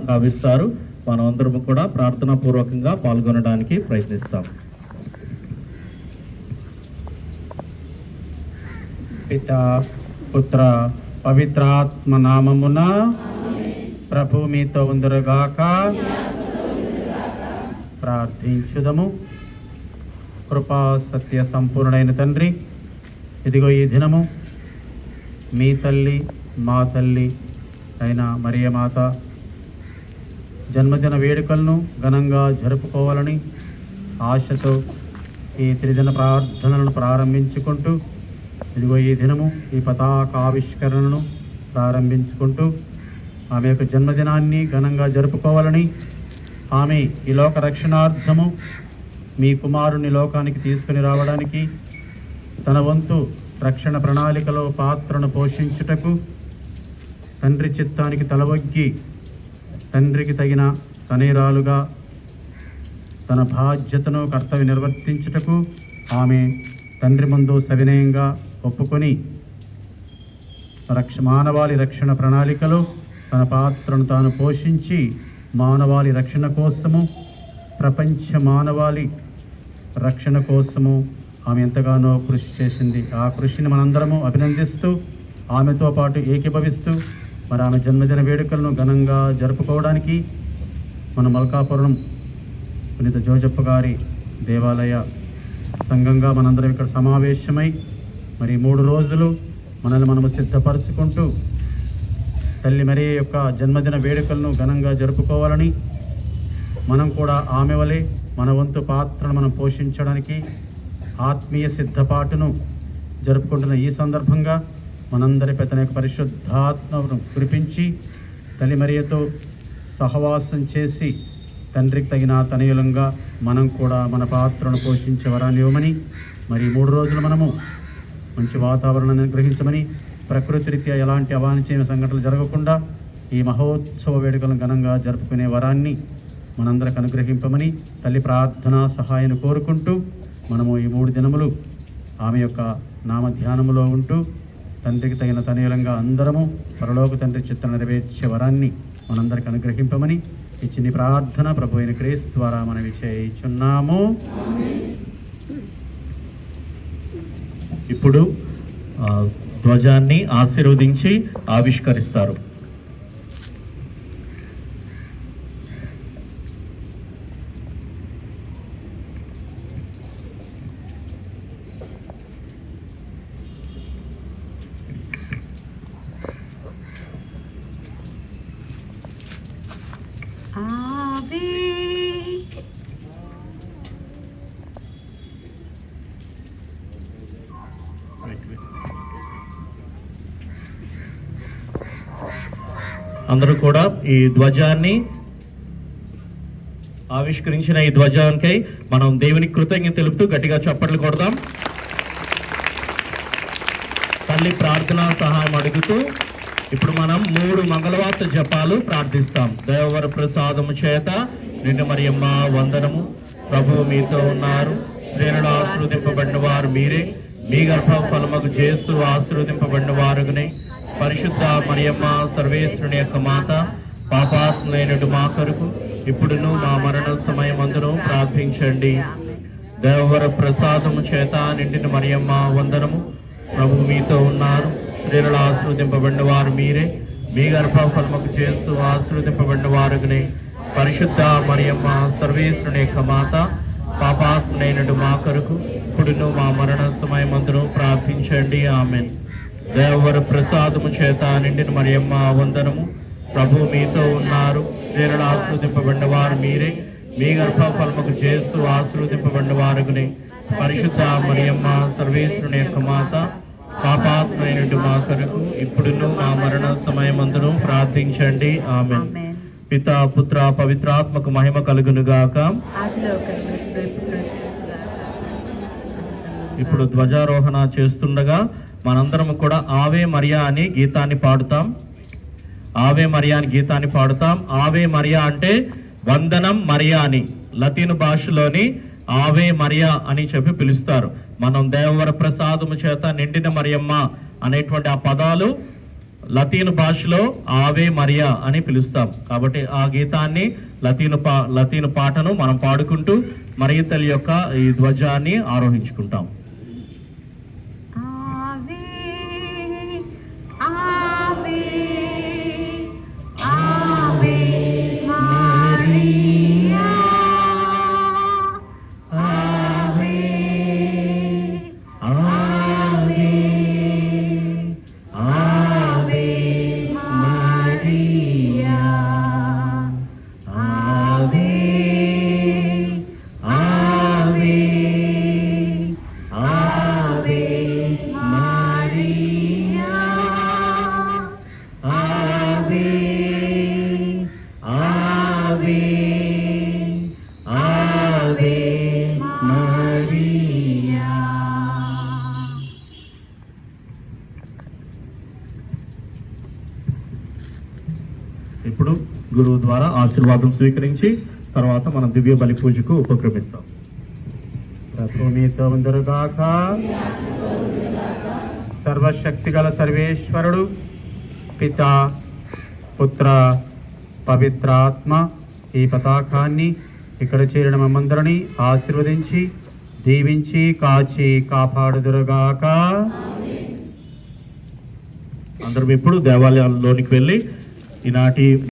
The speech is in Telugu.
గావిస్తారు. మనమందరం కూడా ప్రార్థనా పూర్వకంగా పాల్గొనడానికి ప్రయత్నిస్తాం. పితా పుత్ర పవిత్రాత్మ నామమున ప్రభు మీతో ఉందరుగాక. ప్రార్థించుదము. కృపా సత్య సంపూర్ణైన తండ్రి, ఇదిగో ఈ దినము మీ తల్లి మా తల్లి అయిన మరియ మాత జన్మదిన వేడుకలను ఘనంగా జరుపుకోవాలని ఆశతో ఈ త్రిదిన ప్రార్థనలను ప్రారంభించుకుంటూ, ఇదిగో ఈ దినము ఈ పతాకావిష్కరణను ప్రారంభించుకుంటూ ఆమె యొక్క జన్మదినాన్ని ఘనంగా జరుపుకోవాలని, ఆమె ఈ లోక రక్షణార్థము మీ కుమారుని లోకానికి తీసుకుని రావడానికి తన వంతు రక్షణ ప్రణాళికలో పాత్రను పోషించుటకు తండ్రి చిత్తానికి తలవొగ్గి తండ్రికి తగిన తనయురాలుగా తన బాధ్యతను కర్తవ్య నిర్వర్తించుటకు ఆమె తండ్రి ముందు సవినయంగా ఒప్పుకొని మానవాళి రక్షణ ప్రణాళికలో తన పాత్రను తాను పోషించి మానవాళి రక్షణ కోసము, ప్రపంచ మానవాళి రక్షణ కోసము ఆమె ఎంతగానో కృషి చేసింది. ఆ కృషిని మనందరము అభినందిస్తూ ఆమెతో పాటు ఏకీభవిస్తూ మరి ఆమె జన్మదిన వేడుకలను ఘనంగా జరుపుకోవడానికి మన మల్కాపురం పునీత జోజప్ప గారి దేవాలయ సంఘంగా మనందరం ఇక్కడ సమావేశమై మరి 3 రోజులు మనల్ని మనము సిద్ధపరచుకుంటూ తల్లి మరియ యొక్క జన్మదిన వేడుకలను ఘనంగా జరుపుకోవాలని, మనం కూడా ఆమె వలె మన వంతు పాత్రను మనం పోషించడానికి ఆత్మీయ సిద్ధపాటును జరుపుకుంటున్న ఈ సందర్భంగా మనందరిపై తన యొక్క పరిశుద్ధాత్మను కురిపించి తల్లి మరియతో సహవాసం చేసి తండ్రికి తగిన తనయులంగా మనం కూడా మన పాత్రను పోషించే వరాన్ని ఇవ్వమని, మరి 3 రోజులు మనము మంచి వాతావరణాన్ని గ్రహించమని, ప్రకృతి రీత్యా ఎలాంటి అవాంఛనీయ సంఘటనలు జరగకుండా ఈ మహోత్సవ వేడుకలను ఘనంగా జరుపుకునే వరాన్ని మనందరికి అనుగ్రహింపమని తల్లి ప్రార్థనా సహాయాన్ని కోరుకుంటూ మనము ఈ 3 దినములు ఆమె యొక్క నామధ్యానములో ఉంటూ తండ్రికి తగిన తనయులంగా అందరము పరలోక తండ్రి చిత్తం నెరవేర్చే వరాన్ని మనందరికి అనుగ్రహింపమని ఈ చిన్ని ప్రార్థన ప్రభు అయిన క్రీస్తు ద్వారా మనం చేయుచున్నాము. ఇప్పుడు ధ్వజాన్ని ఆశీర్వదించి ఆవిష్కరిస్తారు. అందరూ కూడా ఈ ధ్వజాన్ని ఆవిష్కరించిన ఈ ధ్వజానికై మనం దేవునికి కృతజ్ఞత తెలుపుతూ గట్టిగా చప్పట్లు కొడదాం. తల్లి ప్రార్థనా సహాయం అడుగుతూ ఇప్పుడు మనం 3 మంగళవార్త జపాలు ప్రార్థిస్తాం. దేవవర ప్రసాదము చేత నిండు మరియమ్మ వందనము, ప్రభువు మీతో ఉన్నారు, స్త్రీలలో ఆశీర్వదింపబడిన వారు మీరే, మీ గర్భ ఫలముగు చేస్తూ ఆశీర్వదింపబడిన వారునే, పరిశుద్ధ మరియమ్మ సర్వేశ్వరుని యొక్క మాత, పాపాత్ములైనటు మా కొరకు ఇప్పుడును మా మరణ సమయమందును ప్రార్థించండి. దేవవర ప్రసాదము చేత నిండిన మరియమ్మ వందనము, ప్రభువు మీతో ఉన్నారు, స్త్రీలలో ఆశీర్వదింపబడిన వారు మీరే, మీ గర్భ ఫలముగు చేస్తూ ఆశీర్వదింపబడిన వారునే, పరిశుద్ధ మరియమ్మ సర్వేశ్వరుని యొక్క మాత, పాపాత్ములైనటు మా కొరకు ఇప్పుడును మా మరణ సమయమందును ప్రార్థించండి. ఆమెన్. దేవవర ప్రసాదము చేత నిండిన మరియమ్మ వందనము, ప్రభువు మీతో ఉన్నారు, స్త్రీలలో ఆశీర్వదింపబడిన వారు మీరే, మీ గర్భ ఫలముగు చేస్తూ ఆశీర్వదింపబడిన వారునే, పరిశుద్ధ మరియమ్మ సర్వేశ్వరుని యొక్క మాత, పాపాత్ములైనటు మా కొరకు ఇప్పుడును మా మరణ సమయమందును ప్రార్థించండి. ఆమెన్. పితా పుత్ర పవిత్రాత్మకు మహిమ కలుగునుగాక. ఇప్పుడు ధ్వజారోహణ చేస్తుండగా మనందరం కూడా ఆవే మరియా అని గీతాన్ని పాడుతాం. ఆవే మరియా అని గీతాన్ని పాడుతాం. ఆవే మరియా అంటే వందనం మరియా అని, లతీన్ భాషలోని ఆవే మరియా అని చెప్పి పిలుస్తారు. మనం దేవవర ప్రసాదము చేత నిండిన మరియమ్మ అనేటువంటి ఆ పదాలు లతీన్ భాషలో ఆవే మరియా అని పిలుస్తాం. కాబట్టి ఆ గీతాన్ని లతీను పాటను మనం పాడుకుంటూ మరియ తల్లి యొక్క ఈ ధ్వజాన్ని ఆరోహించుకుంటాం. ఇప్పుడు గురువు ద్వారా ఆశీర్వాదం స్వీకరించి తర్వాత మనం దివ్య బలి పూజకు ఉపక్రమిస్తాం. ప్రభుమీతో ఉందరుగాక. సర్వశక్తి గల సర్వేశ్వరుడు పిత పుత్ర పవిత్రాత్మ ఈ పతాకాన్ని ఇక్కడ చేరిన మమ్మందరినీ ఆశీర్వదించి దీవించి కాచి కాపాడుదురుగాక. అందరం ఇప్పుడు దేవాలయాల్లోనికి వెళ్ళి ఈనాటి